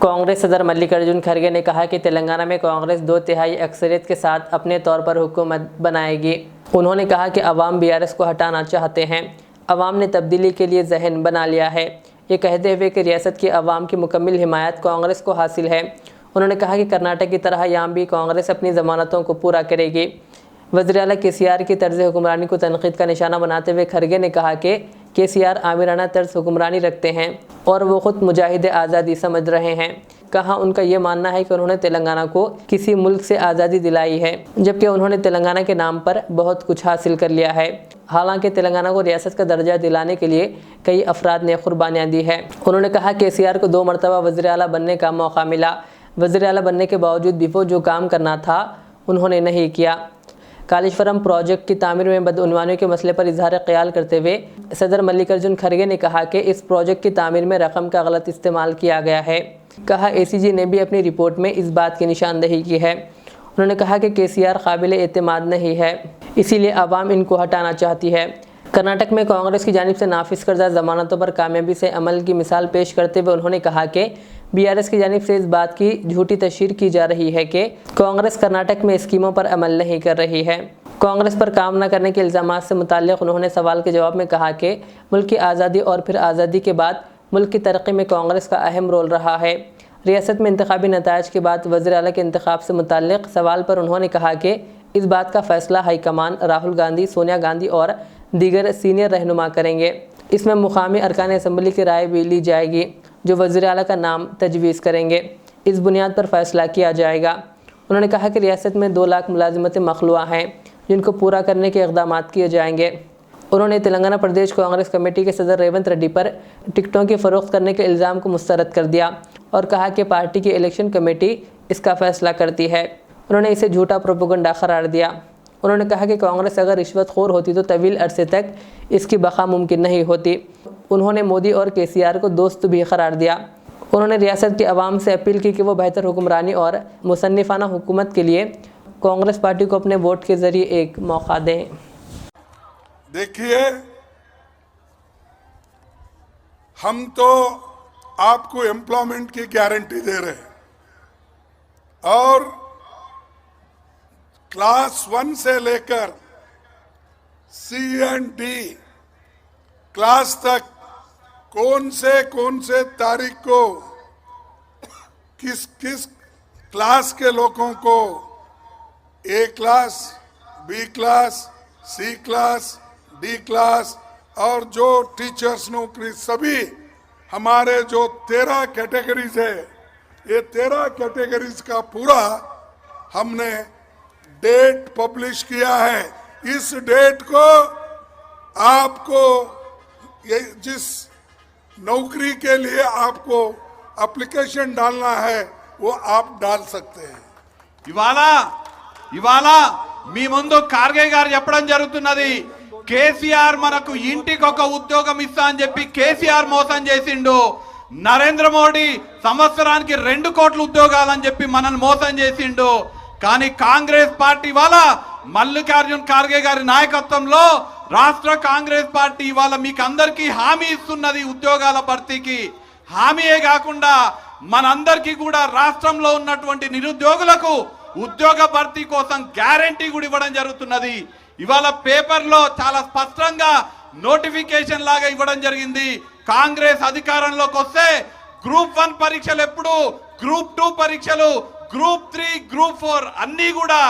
कांग्रेस सदर मल्लिकार्जुन खड़गे ने कहा कि तेलंगाना में कांग्रेस 2/3 अक्सरियत के साथ अपने तौर पर हुकूमत बनाएगी। उन्होंने कहा कि अवाम बीआरएस को हटाना चाहते हैं। अवाम ने तब्दीली के लिए जहन बना लिया है। ये कहते हुए कि रियासत की अवाम की मुकम्मल हिमायत कांग्रेस को हासिल है। उन्होंने कहा कि कर्नाटक की तरह यहाँ भी कांग्रेस अपनी ज़मानतों को पूरा करेगी। वज़ीर आला केसीआर की तर्ज हुक्मरानी को तनकीद का निशाना बनाते हुए खड़गे ने कहा कि केसीआर आमिराना तर्ज हुक्मरानी रखते हैं और वो खुद मुजाहिद आज़ादी समझ रहे हैं। कहा उनका ये मानना है कि उन्होंने तेलंगाना को किसी मुल्क से आज़ादी दिलाई है, जबकि उन्होंने तेलंगाना के नाम पर बहुत कुछ हासिल कर लिया है। हालांकि तेलंगाना को रियासत का दर्जा दिलाने के लिए कई अफराद ने कुर्बानियाँ दी है। उन्होंने कहा केसीआर को 2 मरतबा वज़ीर आला बनने का मौका मिला। वज़ीर आला बनने के बावजूद भी वो जो काम करना था उन्होंने नहीं किया। कालेश्वरम प्रोजेक्ट की तामीर में बदउनवानी के मसले पर इजहार ख्याल करते हुए सदर मल्लिकार्जुन खड़गे ने कहा कि इस प्रोजेक्ट की तामीर में रकम का गलत इस्तेमाल किया गया है। कहा एसीजी ने भी अपनी रिपोर्ट में इस बात की निशानदेही की है। उन्होंने कहा कि केसीआर काबिल एतमाद नहीं है, इसीलिए आवाम इनको हटाना चाहती है। कर्नाटक में कांग्रेस की जानिब से नाफिज करदा जमानतों पर कामयाबी से अमल की मिसाल पेश करते हुए उन्होंने कहा कि बीआरएस की जानिब से इस बात की झूठी तशहीर की जा रही है कि कांग्रेस कर्नाटक में स्कीमों पर अमल नहीं कर रही है। कांग्रेस पर काम न करने के इल्ज़ामात से मुताल्लिक़ उन्होंने सवाल के जवाब में कहा कि मुल्क की आज़ादी और फिर आज़ादी के बाद मुल्क की तरक्की में कांग्रेस का अहम रोल रहा है। रियासत में इंतखाबी नताइज के बाद वज़ीर आला के इंतखाब से मुताल्लिक़ सवाल पर उन्होंने कहा कि इस बात का फ़ैसला हाईकमान राहुल गांधी, सोनिया गांधी और दीगर सीनियर रहनुमा करेंगे। इसमें मुकामी अरकान असम्बली की राय भी ली जाएगी जो वज़ीर आला का नाम तजवीज़ करेंगे। इस बुनियाद पर फ़ैसला किया जाएगा। उन्होंने कहा कि रियासत में 2 लाख मुलाजिमतें मखलूआ हैं जिनको पूरा करने के इक़दाम किए जाएंगे। उन्होंने तेलंगाना प्रदेश कांग्रेस कमेटी के सदर रेवंत रेड्डी पर टिकटों की फ़रोख्त करने के इल्ज़ाम को मुस्तरद कर दिया और कहा कि पार्टी की इलेक्शन कमेटी इसका फ़ैसला करती है। उन्होंने इसे झूठा प्रोपेगेंडा करार दिया। उन्होंने कहा कि कांग्रेस अगर रिश्वतखोर होती तो तवील अरसे तक इसकी बका मुमकिन नहीं होती। उन्होंने मोदी और केसीआर को दोस्त भी करार दिया। उन्होंने रियासत की आवाम से अपील की कि वो बेहतर हुक्मरानी और मुसन्निफाना हुकूमत के लिए कांग्रेस पार्टी को अपने वोट के ज़रिए एक मौका दें। देखिए, हम तो आपको एम्प्लॉयमेंट की गारंटी दे रहे हैं और क्लास 1 से लेकर C एंड D क्लास तक कौन से तारीख को किस किस क्लास के लोगों को A class, B class, C class, D class और जो टीचर्स नौकरी सभी हमारे जो 13 कैटेगरीज है, ये 13 कैटेगरीज का पूरा हमने डेट पब्लिश किया है। इस डेट को आपको ये जिस नौकरी के लिए आपको एप्लीकेशन डालना है वो आप डाल सकते हैं। ఇవాళ మీ ముందు ఖార్గే గారు చెప్పడం జరుగుతున్నది, కేసీఆర్ మనకు ఇంటికొక ఉద్యోగం ఇస్తా అని చెప్పి కేసీఆర్ మోసం చేసిండు. నరేంద్ర మోడీ సంవత్సరానికి 2 కోట్ల ఉద్యోగాలని చెప్పి మనల్ని మోసం చేసిండు. కానీ కాంగ్రెస్ పార్టీ వాళ్ళ మల్లికార్జున్ ఖార్గే గారి నాయకత్వంలో రాష్ట్ర కాంగ్రెస్ పార్టీ ఇవాళ మీకు అందరికీ హామీ ఇస్తున్నది. ఉద్యోగాల భర్తీకి హామీయే కాకుండా మనందరికీ కూడా రాష్ట్రంలో ఉన్నటువంటి నిరుద్యోగులకు ఉద్యోగ భర్తీ కోసం గ్యారంటీ కూడా ఇవ్వడం జరుగుతున్నది. ఇవాళ పేపర్లో చాలా స్పష్టంగా నోటిఫికేషన్ లాగా ఇవ్వడం జరిగింది. కాంగ్రెస్ అధికారంలోకి వస్తే గ్రూప్ 1 పరీక్షలు ఎప్పుడు, గ్రూప్ 2 పరీక్షలు, గ్రూప్ 3, గ్రూప్ 4 అన్నీ కూడా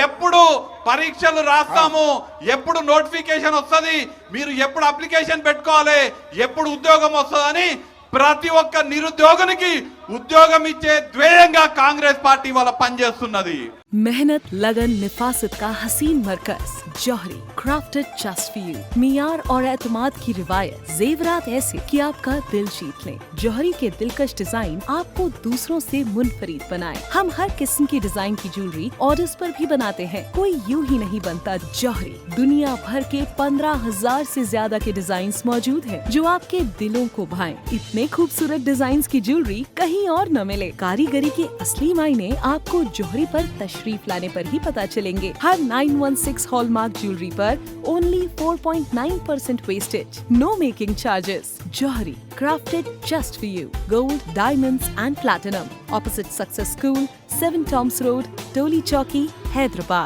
ఎప్పుడు పరీక్షలు రాస్తాము, ఎప్పుడు నోటిఫికేషన్ వస్తుంది, మీరు ఎప్పుడు అప్లికేషన్ పెట్టుకోవాలి, ఎప్పుడు ఉద్యోగం వస్తుందని ప్రతి ఒక్క నిరుద్యోగునికి ఉద్యోగం ఇచ్చే ధ్యేయంగా కాంగ్రెస్ పార్టీ వాళ్ళ పనిచేస్తున్నది. मेहनत, लगन, निफासत का हसीन मरकज जौहरी, क्राफ्टेड जस्ट फॉर यू। मियार और एतमाद की रिवायत, जेवरात ऐसे कि आपका दिल जीत लें। जौहरी के दिलकश डिजाइन आपको दूसरों से मुनफरिद बनाए। हम हर किस्म की डिजाइन की ज्वेलरी ऑर्डर्स पर भी बनाते हैं, कोई यूं ही नहीं बनता। जौहरी दुनिया भर के 15,000 से ज्यादा के डिजाइन मौजूद हैं जो आपके दिलों को भाएं। इतने खूबसूरत डिजाइन की ज्वेलरी कहीं और न मिले। कारीगरी के असली मायने आपको जौहरी पर तशरीफ तशरीफ लाने पर ही पता चलेंगे। हर 916 हॉलमार्क ज्वेलरी पर only 4.9% wastage, no making charges. Jauhari, crafted just for you. Gold, diamonds and platinum. Opposite Success School, 7 Toms Road, Toli Chowki, Hyderabad.